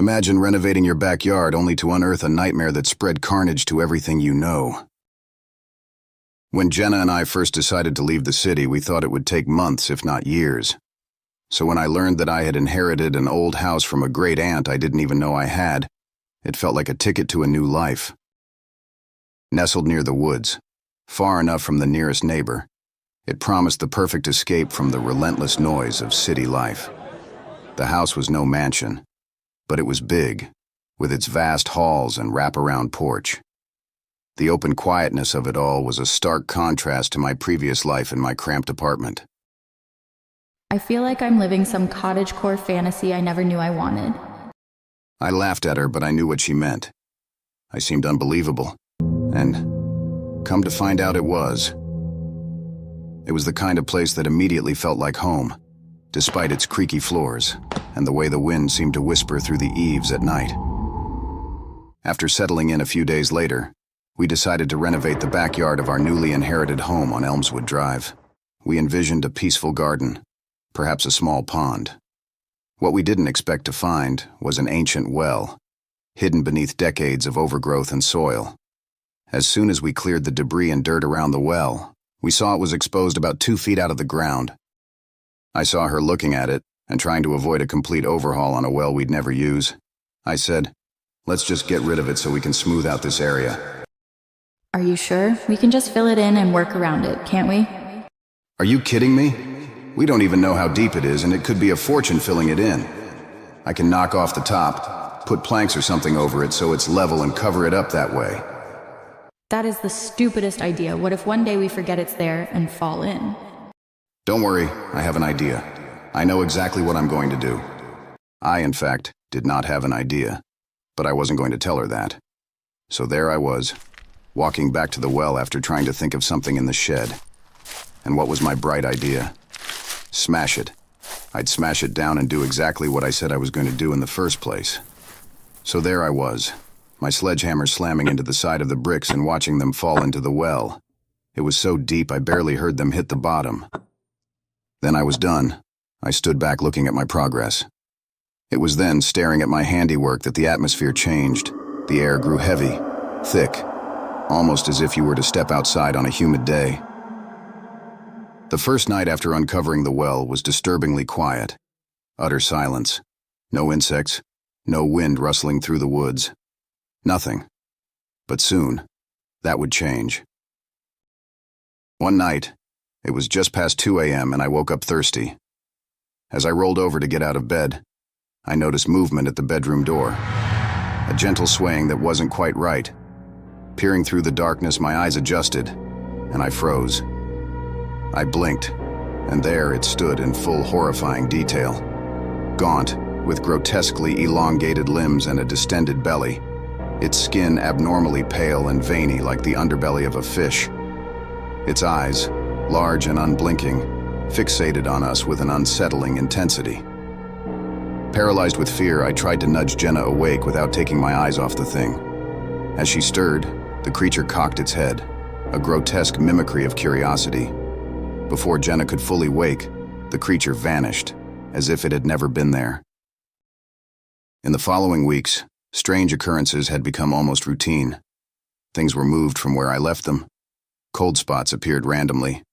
Imagine renovating your backyard only to unearth a nightmare that spread carnage to everything you know. When Jenna and I first decided to leave the city, we thought it would take months, if not years. So when I learned that I had inherited an old house from a great aunt I didn't even know I had, it felt like a ticket to a new life. Nestled near the woods, far enough from the nearest neighbor, it promised the perfect escape from the relentless noise of city life. The house was no mansion, but it was big, with its vast halls and wraparound porch. The open quietness of it all was a stark contrast to my previous life in my cramped apartment. I feel like I'm living some cottagecore fantasy I never knew I wanted. I laughed at her, but I knew what she meant. I seemed unbelievable, and come to find out it was. It was the kind of place that immediately felt like home, despite its creaky floors and the way the wind seemed to whisper through the eaves at night. After settling in a few days later, we decided to renovate the backyard of our newly inherited home on Elmswood Drive. We envisioned a peaceful garden, perhaps a small pond. What we didn't expect to find was an ancient well, hidden beneath decades of overgrowth and soil. As soon as we cleared the debris and dirt around the well, we saw it was exposed about 2 feet out of the ground. I saw her looking at it and trying to avoid a complete overhaul on a well we'd never use. I said, "Let's just get rid of it so we can smooth out this area." Are you sure? We can just fill it in and work around it, can't we? Are you kidding me? We don't even know how deep it is, and it could be a fortune filling it in. I can knock off the top, put planks or something over it so it's level and cover it up that way. That is the stupidest idea. What if one day we forget it's there and fall in? Don't worry, I have an idea. I know exactly what I'm going to do. I, in fact, did not have an idea, but I wasn't going to tell her that. So there I was, walking back to the well after trying to think of something in the shed. And what was my bright idea? Smash it. I'd smash it down and do exactly what I said I was going to do in the first place. So there I was, my sledgehammer slamming into the side of the bricks and watching them fall into the well. It was so deep I barely heard them hit the bottom. Then I was done. I stood back looking at my progress. It was then, staring at my handiwork, that the atmosphere changed. The air grew heavy, thick, almost as if you were to step outside on a humid day. The first night after uncovering the well was disturbingly quiet. Utter silence. No insects, no wind rustling through the woods. Nothing. But soon, that would change. One night, it was just past 2 a.m. and I woke up thirsty. As I rolled over to get out of bed, I noticed movement at the bedroom door. A gentle swaying that wasn't quite right. Peering through the darkness, my eyes adjusted, and I froze. I blinked, and there it stood in full horrifying detail. Gaunt, with grotesquely elongated limbs and a distended belly, its skin abnormally pale and veiny like the underbelly of a fish. Its eyes, large and unblinking, fixated on us with an unsettling intensity. Paralyzed with fear, I tried to nudge Jenna awake without taking my eyes off the thing. As she stirred, the creature cocked its head, a grotesque mimicry of curiosity. Before Jenna could fully wake, the creature vanished, as if it had never been there. In the following weeks, strange occurrences had become almost routine. Things were moved from where I left them. Cold spots appeared randomly,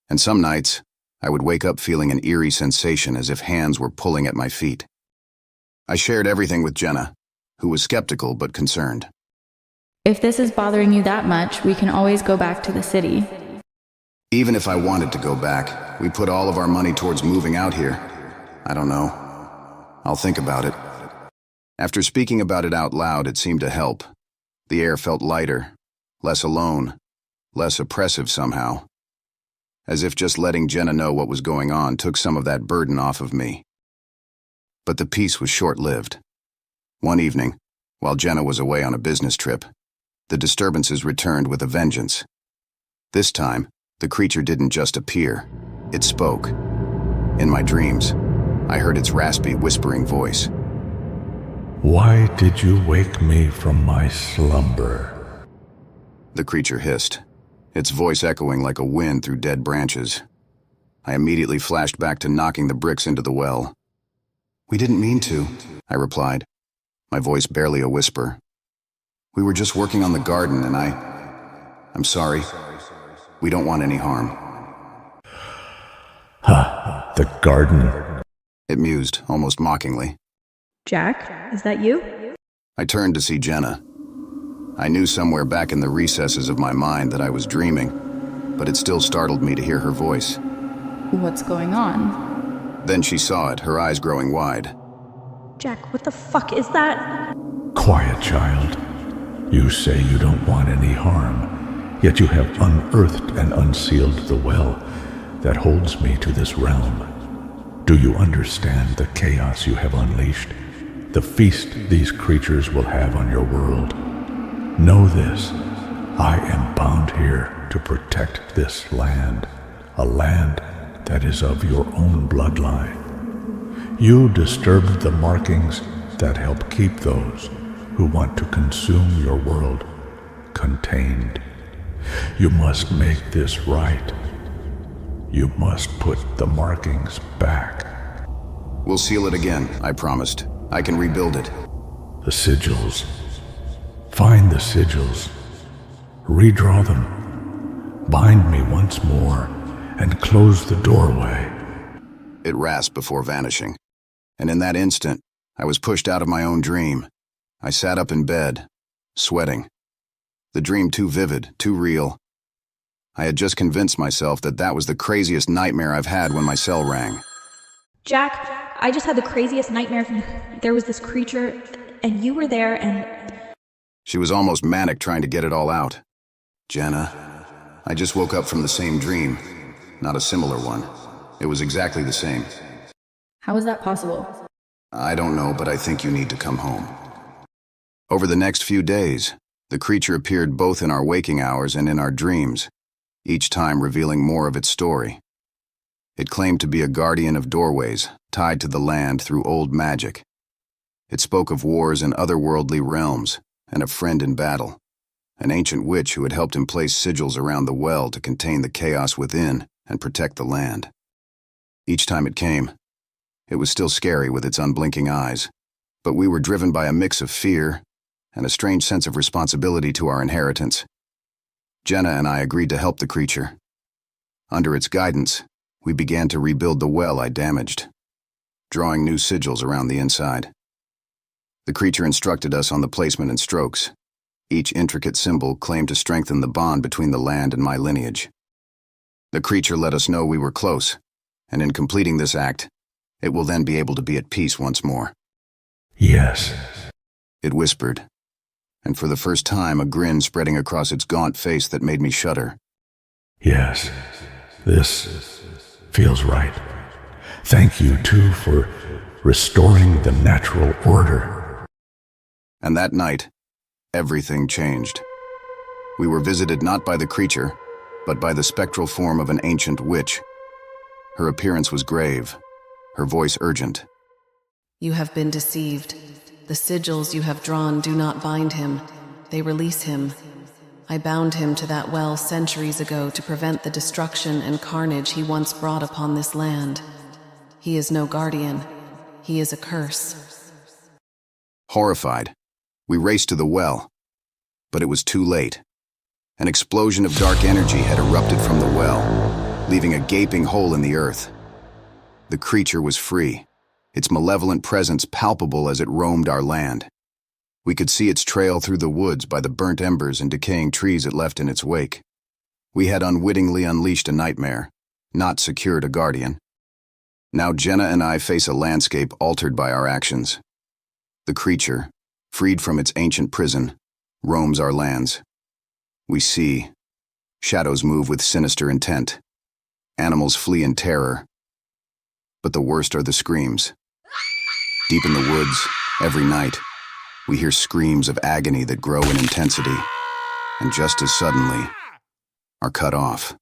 and some nights, I would wake up feeling an eerie sensation as if hands were pulling at my feet. I shared everything with Jenna, who was skeptical but concerned. If this is bothering you that much, we can always go back to the city. Even if I wanted to go back, we put all of our money towards moving out here. I don't know. I'll think about it. After speaking about it out loud, it seemed to help. The air felt lighter, less alone, less oppressive somehow. As if just letting Jenna know what was going on took some of that burden off of me. But the peace was short-lived. One evening, while Jenna was away on a business trip, the disturbances returned with a vengeance. This time, the creature didn't just appear, it spoke. In my dreams, I heard its raspy, whispering voice. "Why did you wake me from my slumber?" The creature hissed, its voice echoing like a wind through dead branches. I immediately flashed back to knocking the bricks into the well. "We didn't mean to," I replied. my voice barely a whisper. "We were just working on the garden and I'm sorry. We don't want any harm." The garden. It mused, almost mockingly. Jack, is that you? I turned to see Jenna. I knew somewhere back in the recesses of my mind that I was dreaming, but it still startled me to hear her voice. What's going on? Then she saw it, her eyes growing wide. Jack, what the fuck is that? Quiet, child. You say you don't want any harm, yet you have unearthed and unsealed the well that holds me to this realm. Do you understand the chaos you have unleashed? The feast these creatures will have on your world? Know this, I am bound here to protect this land, a land that is of your own bloodline. You disturbed the markings that help keep those who want to consume your world contained. You must make this right. You must put the markings back. "We'll seal it again," I promised. "I can rebuild it." The sigils. Find the sigils. Redraw them. Bind me once more and close the doorway. It rasped before vanishing. And in that instant, I was pushed out of my own dream. I sat up in bed, sweating. The dream too vivid, too real. I had just convinced myself that that was the craziest nightmare I've had when my cell rang. Jack, I just had the craziest nightmare. There was this creature, and you were there, and... She was almost manic trying to get it all out. "Jenna, I just woke up from the same dream. Not a similar one. It was exactly the same." How is that possible? "I don't know, but I think you need to come home." Over the next few days, the creature appeared both in our waking hours and in our dreams, each time revealing more of its story. It claimed to be a guardian of doorways, tied to the land through old magic. It spoke of wars in otherworldly realms, and a friend in battle, an ancient witch who had helped him place sigils around the well to contain the chaos within and protect the land. Each time it came, it was still scary with its unblinking eyes, but we were driven by a mix of fear and a strange sense of responsibility to our inheritance. Jenna and I agreed to help the creature. Under its guidance, we began to rebuild the well I damaged, drawing new sigils around the inside. The creature instructed us on the placement and strokes. Each intricate symbol claimed to strengthen the bond between the land and my lineage. The creature let us know we were close, and in completing this act, it will then be able to be at peace once more. Yes, It whispered, and for the first time a grin spreading across its gaunt face that made me shudder. yes, this feels right. Thank you, too, for restoring the natural order. And that night, everything changed. We were visited not by the creature, but by the spectral form of an ancient witch. Her appearance was grave, her voice urgent. You have been deceived. The sigils you have drawn do not bind him. They release him. I bound him to that well centuries ago to prevent the destruction and carnage he once brought upon this land. He is no guardian. He is a curse. Horrified, we raced to the well, but it was too late. An explosion of dark energy had erupted from the well, leaving a gaping hole in the earth. The creature was free, its malevolent presence palpable as it roamed our land. We could see its trail through the woods by the burnt embers and decaying trees it left in its wake. We had unwittingly unleashed a nightmare, not secured a guardian. Now Jenna and I face a landscape altered by our actions. The creature, freed from its ancient prison, roams our lands. We see. Shadows move with sinister intent. Animals flee in terror. But the worst are the screams. Deep in the woods, every night, we hear screams of agony that grow in intensity, and just as suddenly, are cut off.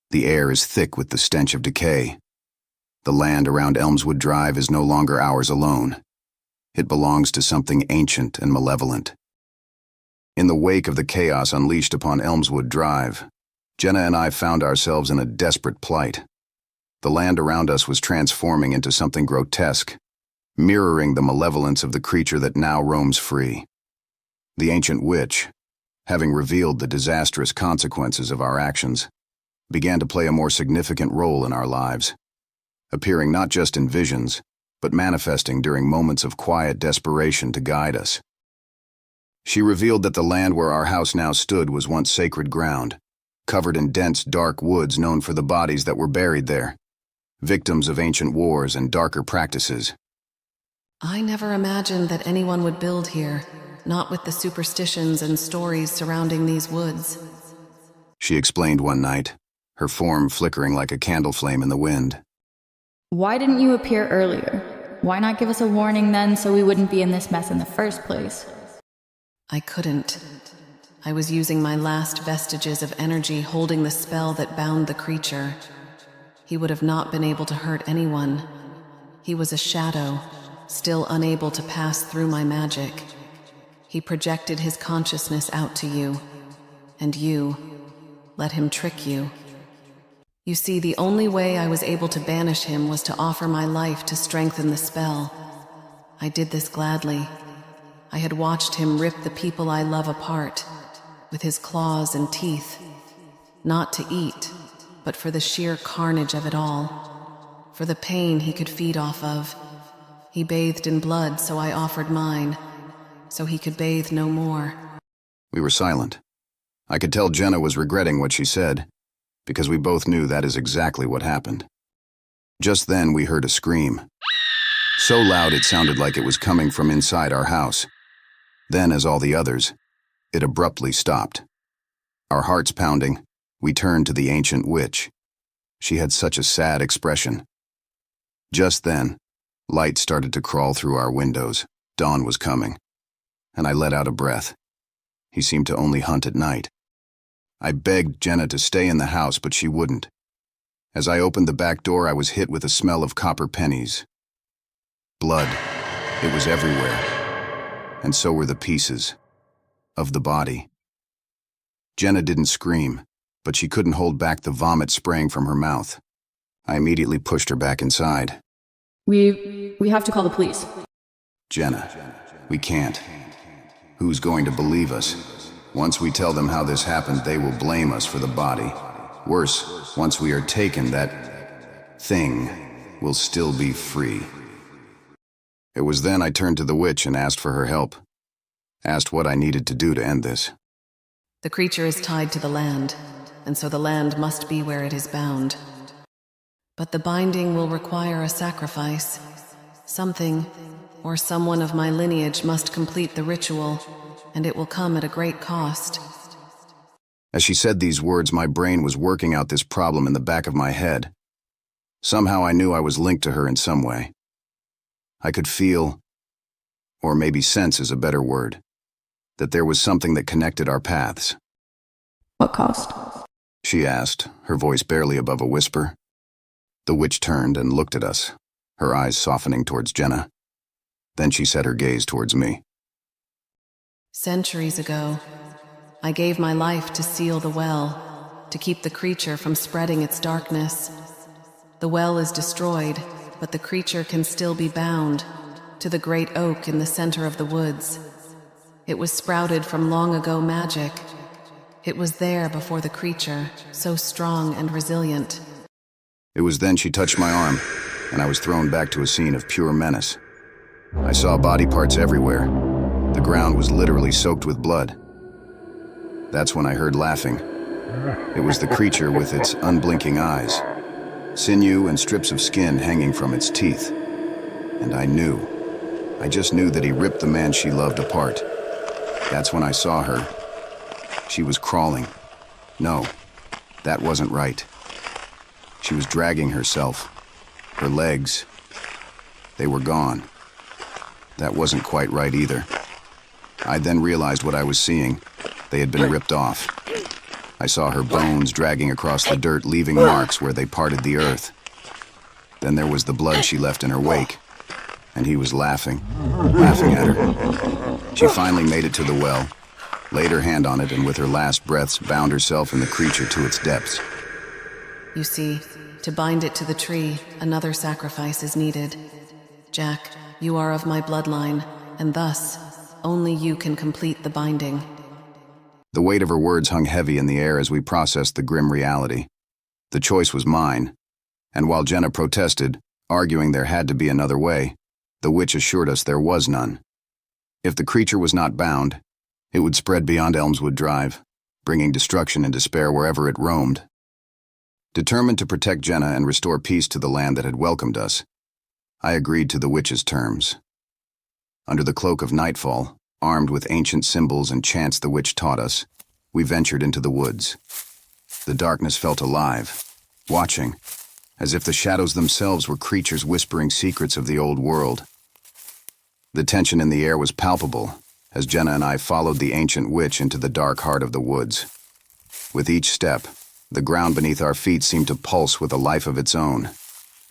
The air is thick with the stench of decay. The land around Elmswood Drive is no longer ours alone. It belongs to something ancient and malevolent. In the wake of the chaos unleashed upon Elmswood Drive, Jenna and I found ourselves in a desperate plight. The land around us was transforming into something grotesque, mirroring the malevolence of the creature that now roams free. The ancient witch, having revealed the disastrous consequences of our actions, began to play a more significant role in our lives, appearing not just in visions, but manifesting during moments of quiet desperation to guide us. She revealed that the land where our house now stood was once sacred ground, covered in dense, dark woods known for the bodies that were buried there, victims of ancient wars and darker practices. I never imagined that anyone would build here, not with the superstitions and stories surrounding these woods. She explained one night, her form flickering like a candle flame in the wind. Why didn't you appear earlier? Why not give us a warning then so we wouldn't be in this mess in the first place? I couldn't. I was using my last vestiges of energy holding the spell that bound the creature. He would have not been able to hurt anyone. He was a shadow, still unable to pass through my magic. He projected his consciousness out to you, and you let him trick you. You see, the only way I was able to banish him was to offer my life to strengthen the spell. I did this gladly. I had watched him rip the people I love apart, with his claws and teeth, not to eat, but for the sheer carnage of it all, for the pain he could feed off of. He bathed in blood, so I offered mine, so he could bathe no more. We were silent. I could tell Jenna was regretting what she said, because we both knew that is exactly what happened. Just then we heard a scream, so loud it sounded like it was coming from inside our house. Then, as all the others, it abruptly stopped. Our hearts pounding, we turned to the ancient witch. She had such a sad expression. Just then, light started to crawl through our windows. Dawn was coming, and I let out a breath. He seemed to only hunt at night. I begged Jenna to stay in the house, but she wouldn't. As I opened the back door, I was hit with a smell of copper pennies. Blood. It was everywhere. And so were the pieces of the body. Jenna didn't scream, but she couldn't hold back the vomit spraying from her mouth. I immediately pushed her back inside. We have to call the police. Jenna, we can't. Who's going to believe us? Once we tell them how this happened, they will blame us for the body. Worse, once we are taken, that thing will still be free. It was then I turned to the witch and asked for her help. Asked what I needed to do to end this. The creature is tied to the land, and so the land must be where it is bound. But the binding will require a sacrifice. Something, or someone of my lineage must complete the ritual, and it will come at a great cost. As she said these words, my brain was working out this problem in the back of my head. Somehow I knew I was linked to her in some way. I could feel, or maybe sense is a better word, that there was something that connected our paths. What cost? She asked, her voice barely above a whisper. The witch turned and looked at us, her eyes softening towards Jenna. Then she set her gaze towards me. Centuries ago, I gave my life to seal the well, to keep the creature from spreading its darkness. The well is destroyed, but the creature can still be bound to the great oak in the center of the woods. It was sprouted from long ago magic. It was there before the creature, so strong and resilient. It was then she touched my arm, and I was thrown back to a scene of pure menace. I saw body parts everywhere. The ground was literally soaked with blood. That's when I heard laughing. It was the creature with its unblinking eyes, sinew and strips of skin hanging from its teeth. And I just knew that he ripped the man she loved apart. That's when I saw her. She was crawling. No, that wasn't right. She was dragging herself. Her legs, they were gone. That wasn't quite right either. I then realized what I was seeing. They had been ripped off. I saw her bones dragging across the dirt, leaving marks where they parted the earth. Then there was the blood she left in her wake. And he was laughing at her. She finally made it to the well, laid her hand on it, and with her last breaths bound herself and the creature to its depths. You see, to bind it to the tree, another sacrifice is needed. Jack, You are of my bloodline, and thus, only you can complete the binding. The weight of her words hung heavy in the air as we processed the grim reality. The choice was mine, and while Jenna protested, arguing there had to be another way, the witch assured us there was none. If the creature was not bound, it would spread beyond Elmswood Drive, bringing destruction and despair wherever it roamed. Determined to protect Jenna and restore peace to the land that had welcomed us, I agreed to the witch's terms. Under the cloak of nightfall, armed with ancient symbols and chants the witch taught us, we ventured into the woods. The darkness felt alive, watching, as if the shadows themselves were creatures whispering secrets of the old world. The tension in the air was palpable as Jenna and I followed the ancient witch into the dark heart of the woods. With each step, the ground beneath our feet seemed to pulse with a life of its own,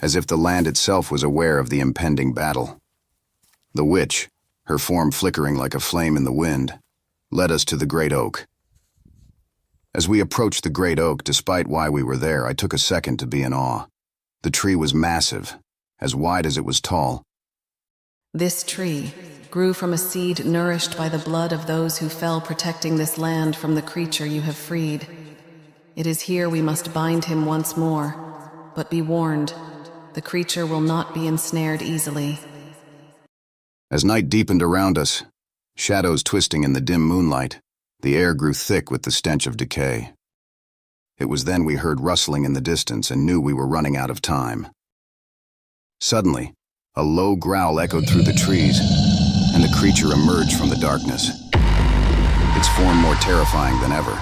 as if the land itself was aware of the impending battle. The witch, her form flickering like a flame in the wind, led us to the great oak. As we approached the great oak, despite why we were there, I took a second to be in awe. The tree was massive, as wide as it was tall. This tree grew from a seed nourished by the blood of those who fell protecting this land from the creature you have freed. It is here we must bind him once more, but be warned, the creature will not be ensnared easily. As night deepened around us, shadows twisting in the dim moonlight, the air grew thick with the stench of decay. It was then we heard rustling in the distance and knew we were running out of time. Suddenly, a low growl echoed through the trees, and the creature emerged from the darkness. Its form more terrifying than ever.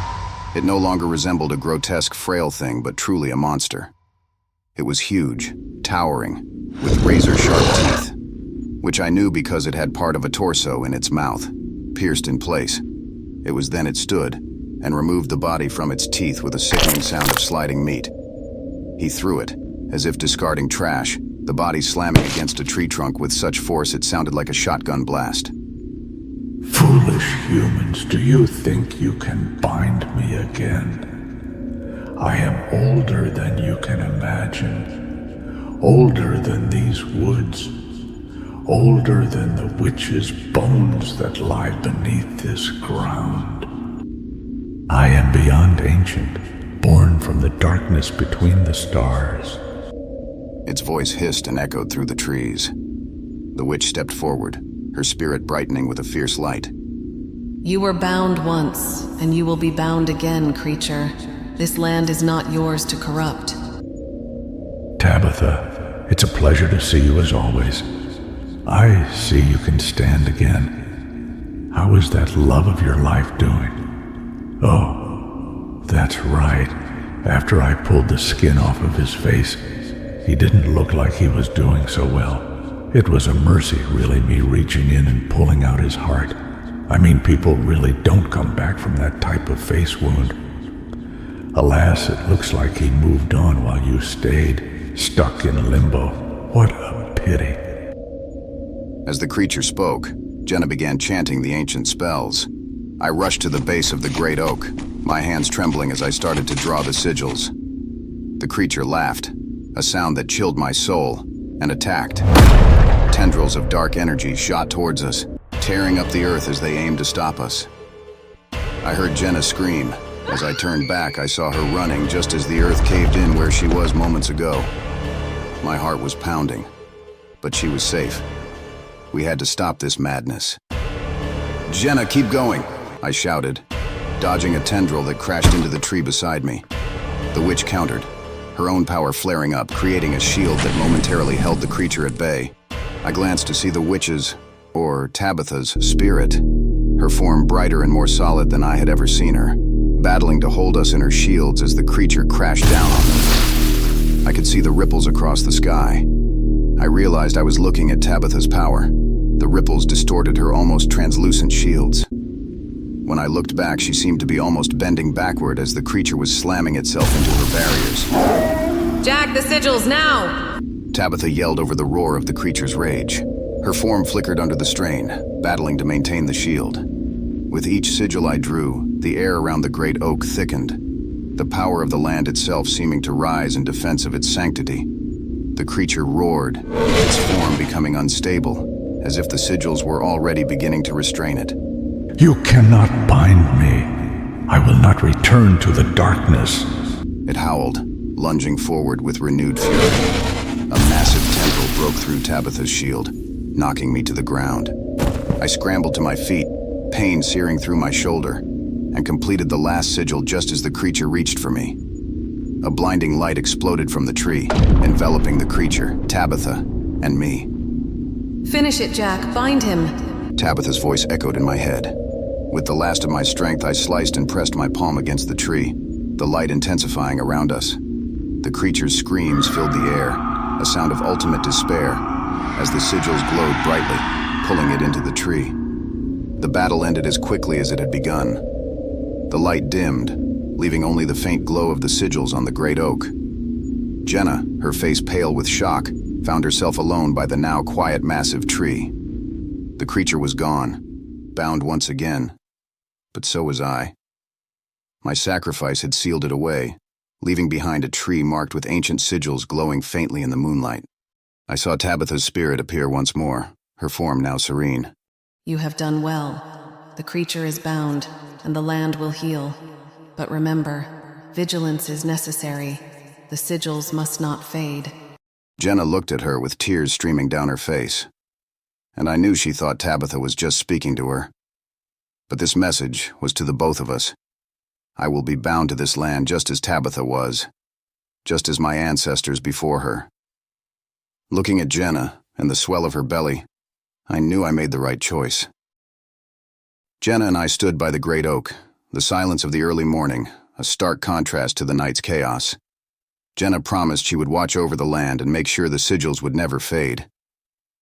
It no longer resembled a grotesque, frail thing, but truly a monster. It was huge, towering, with razor-sharp teeth, which I knew because it had part of a torso in its mouth, pierced in place. It was then it stood, and removed the body from its teeth with a sickening sound of sliding meat. He threw it, as if discarding trash, the body slamming against a tree trunk with such force it sounded like a shotgun blast. Foolish humans, do you think you can bind me again? I am older than you can imagine, older than these woods, older than the witch's bones that lie beneath this ground. I am beyond ancient, born from the darkness between the stars. Its voice hissed and echoed through the trees. The witch stepped forward, her spirit brightening with a fierce light. You were bound once, and you will be bound again, creature. This land is not yours to corrupt. Tabitha, it's a pleasure to see you as always. I see you can stand again. How is that love of your life doing? Oh, that's right. After I pulled the skin off of his face, he didn't look like he was doing so well. It was a mercy, really, me reaching in and pulling out his heart. I mean, people really don't come back from that type of face wound. Alas, it looks like he moved on while you stayed, stuck in limbo. What a pity. As the creature spoke, Jenna began chanting the ancient spells. I rushed to the base of the great oak, my hands trembling as I started to draw the sigils. The creature laughed, a sound that chilled my soul, and attacked. Tendrils of dark energy shot towards us, tearing up the earth as they aimed to stop us. I heard Jenna scream. As I turned back, I saw her running just as the earth caved in where she was moments ago. My heart was pounding, but she was safe. We had to stop this madness. "Jenna, keep going!" I shouted, dodging a tendril that crashed into the tree beside me. The witch countered, her own power flaring up, creating a shield that momentarily held the creature at bay. I glanced to see the witch's, or Tabitha's, spirit, her form brighter and more solid than I had ever seen her, battling to hold us in her shields as the creature crashed down on them. I could see the ripples across the sky. I realized I was looking at Tabitha's power. The ripples distorted her almost translucent shields. When I looked back, she seemed to be almost bending backward as the creature was slamming itself into her barriers. "Jack the sigils now!" Tabitha yelled over the roar of the creature's rage. Her form flickered under the strain, battling to maintain the shield. With each sigil I drew, the air around the great oak thickened, the power of the land itself seeming to rise in defense of its sanctity. The creature roared, its form becoming unstable, as if the sigils were already beginning to restrain it. You cannot bind me. I will not return to the darkness. It howled, lunging forward with renewed fury. A massive tendril broke through Tabitha's shield, knocking me to the ground. I scrambled to my feet, pain searing through my shoulder, and completed the last sigil just as the creature reached for me. A blinding light exploded from the tree, enveloping the creature, Tabitha, and me. Finish it, Jack. Bind him. Tabitha's voice echoed in my head. With the last of my strength, I sliced and pressed my palm against the tree, the light intensifying around us. The creature's screams filled the air, a sound of ultimate despair, as the sigils glowed brightly, pulling it into the tree. The battle ended as quickly as it had begun. The light dimmed, leaving only the faint glow of the sigils on the great oak. Jenna, her face pale with shock, found herself alone by the now quiet massive tree. The creature was gone, bound once again, but so was I. My sacrifice had sealed it away, leaving behind a tree marked with ancient sigils glowing faintly in the moonlight. I saw Tabitha's spirit appear once more, her form now serene. You have done well. The creature is bound, and the land will heal. But remember, vigilance is necessary. The sigils must not fade. Jenna looked at her with tears streaming down her face, and I knew she thought Tabitha was just speaking to her. But this message was to the both of us. I will be bound to this land just as Tabitha was, just as my ancestors before her. Looking at Jenna and the swell of her belly, I knew I made the right choice. Jenna and I stood by the great oak, the silence of the early morning, a stark contrast to the night's chaos. Jenna promised she would watch over the land and make sure the sigils would never fade.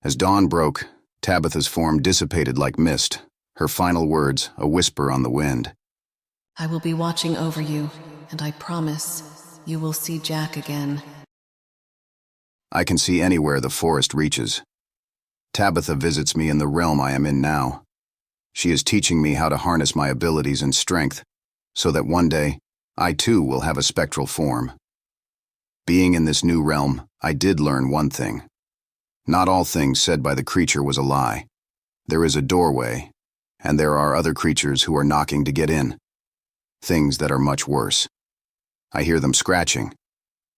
As dawn broke, Tabitha's form dissipated like mist, her final words a whisper on the wind. I will be watching over you, and I promise you will see Jack again. I can see anywhere the forest reaches. Tabitha visits me in the realm I am in now. She is teaching me how to harness my abilities and strength, so that one day, I too will have a spectral form. Being in this new realm, I did learn one thing. Not all things said by the creature was a lie. There is a doorway, and there are other creatures who are knocking to get in. Things that are much worse. I hear them scratching,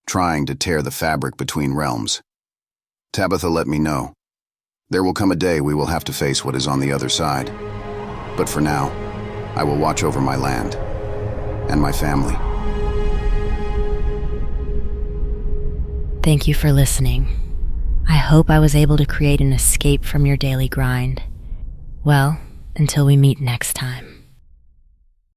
trying to tear the fabric between realms. Tabitha let me know. There will come a day we will have to face what is on the other side. But for now, I will watch over my land and my family. Thank you for listening. I hope I was able to create an escape from your daily grind. Well, until we meet next time.